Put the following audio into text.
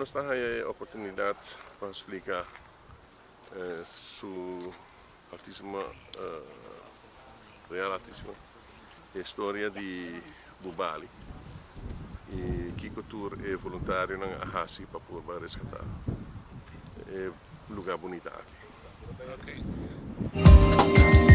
Nos da a oportunidade para explicar su artismo real artismo, história de Bubali. E Kiko Tour é voluntário na Ahasi para poder resgatar. É um lugar bonito aqui. Okay.